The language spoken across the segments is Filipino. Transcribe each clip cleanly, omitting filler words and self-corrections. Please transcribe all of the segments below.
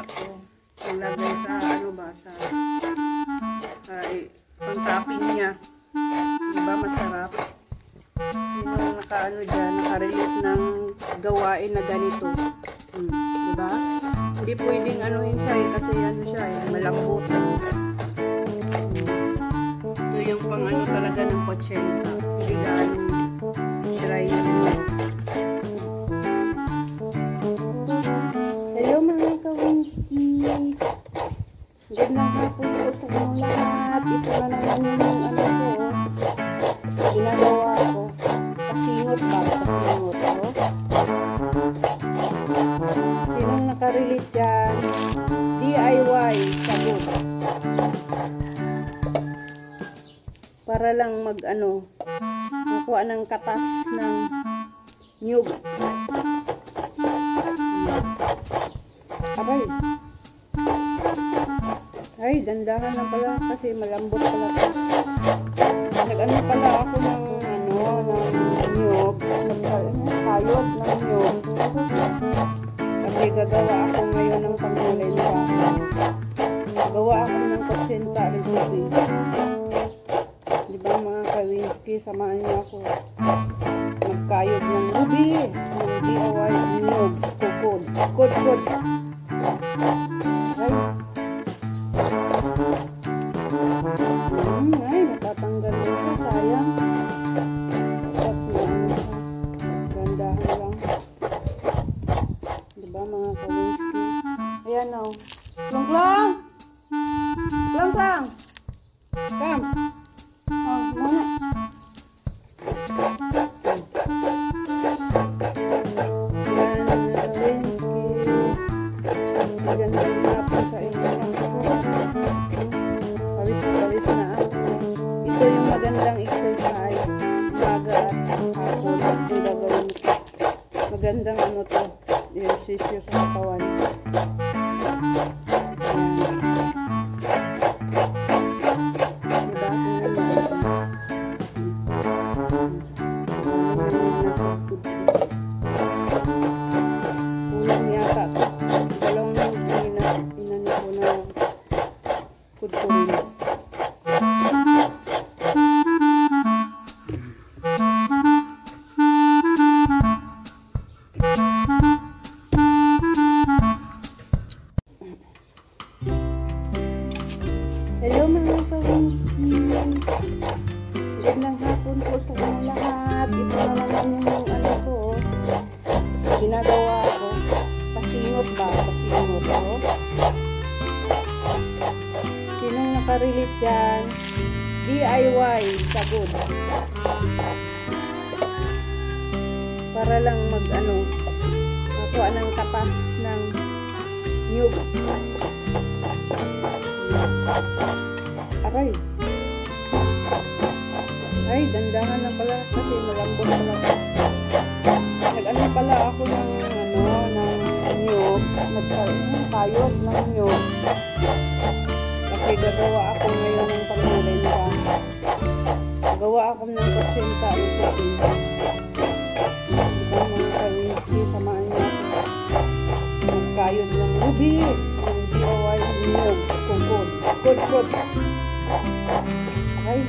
ko. Nilagay sa ano ba, sa pang-topping niya. Diba masarap? Sino nakaano dyan, nakarelate ng gawain na ganito. Diba? Hindi pwedeng anuhin siya kasi ano siya malambot. Ito yung pang ano talaga ng 80. Hindi gaano dry na niya. Hello mga ka-Winsky! Gandang hapon po sa inyong lahat. Ito na naman yung ano ko. Ginagawa ko. Pasingot ba? Pasingot ko. Sinong nakarelate dyan? DIY sabon. Para lang mag ano, makuha ng katas ng nyug. Aray. Ay, dandahan na pala kasi malambot pala ito. Nag-ano pala ako ng ano, ng nyug. Kayod ng nyug. Kasi gagawa ako ngayon ng pangulay na gawa ako ng 80 recipe. Diba mga ka-Winsky, samahan niyo ako magkayod ng lubi ng DIY nyug. Kukod. Ay, natatanggal na siya, sayang. Gandahan lang. Diba mga ka-Winsky? Ayan o. Klong! Come! Oh, muna. Ayan mga ka-Winsky. Magandang hapon sa inyo. Pawis na ako. Ito yung magandang exercise. Umaga at hapon. Ang gagawin ko. Magandang ano to. Exercise sa katawan. Kulang yata to. Dalawang inano ko na kudkurin. Hello mga ka-Winsky. Magandang hapon po sa inyong lahat. Ito na naman yung ano ko. Ginagawa ko. Pasingot ba? Pasingot ko. Sinong nakarelate dyan? DIY sabon. Para lang mag ano, makuha ng katas ng nyug. Aray. Ay, dandahan na pala kasi malambot pala. Nag-ano pala ako ng ano, ng nyug. Nagkayod ng nyug. Kasi gagawa ako ngayon ng pangulay na. Gawa ako ng 80 recipe. Diba mga ka-Winsky, samaan niyo ako. Nagkayod ng lubi. Ng DIY nyug. Kukod. Ay.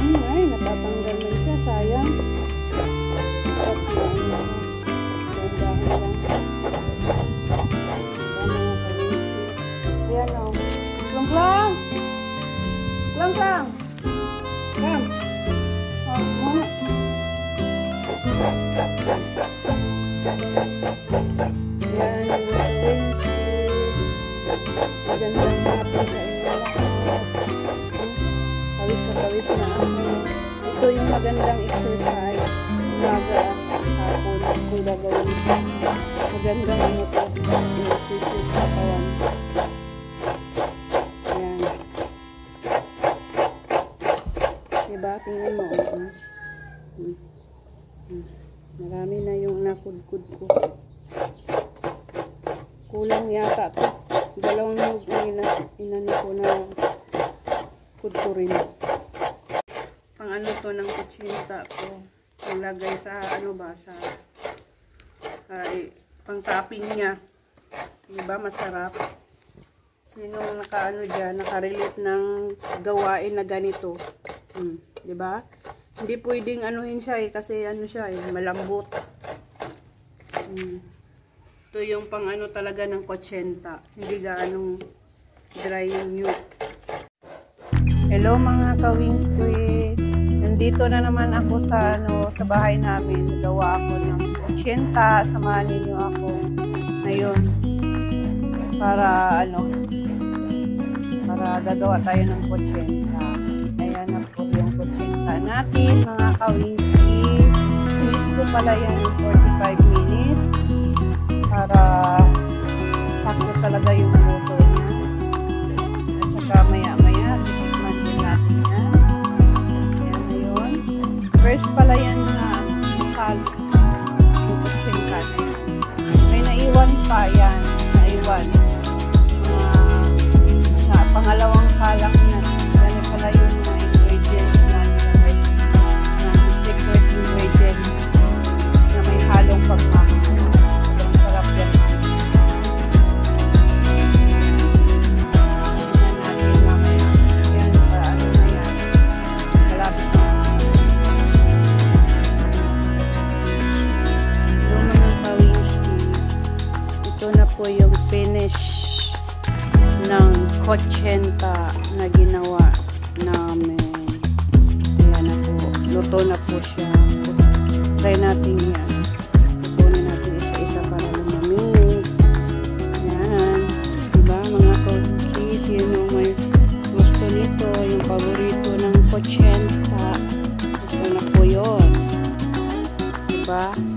Ay, natatanggal na siya, sayang. Ayan o. Klong! Come! Oh, muna. Ayan, magandang hapon sa inyo lahat. Pawis na ako. Ito yung magandang exercise. Umaga at hapon kung gagawin ko. Magandang ano to. Exercise sa katawan. Ayan. Diba? Tingnan mo. Marami na yung nakudkud ko. Kulang yata to. Dalawang inano ko na kudkurin. Pang ano to ng 80 ko. Ilagay sa ano ba, sa pang topping niya. Diba? Masarap. Sino nakaano dyan, nakarelate ng gawain na ganito. Diba? Hindi pwedeng anuhin siya kasi ano siya malambot. Ito yung pang ano talaga ng kotsenta. Hindi gaanong dry nyo. Hello mga ka-wings tweet. Nandito na naman ako sa sa bahay namin. Gawa ako ng kotsenta. Samahan ninyo ako ngayon. Para para gagawa tayo ng kotsenta. Ayan na po yung kotsenta natin mga ka-wings. Sinit ko pala yan 45 minutes. Para sakto talaga yung luto niya. At saka maya-maya, titikman din natin yan. Ayan na yun. First pala yan na sal. Yung kotsenta na yan. May naiwan pa yan. Naiwan. Na pangalawang salang na. Yan pala yung mga ingredients na secret ingredients na may halong pagmamahal. Po yung finish ng kotsenta na ginawa namin. Ayan na po. Luto na po siya. Try natin yan. Lutunin natin isa-isa para lumamig. Ayan. Diba mga cookies? Yun yung may gusto nito. Yung paborito ng kotsenta. Ito na po yun. Diba?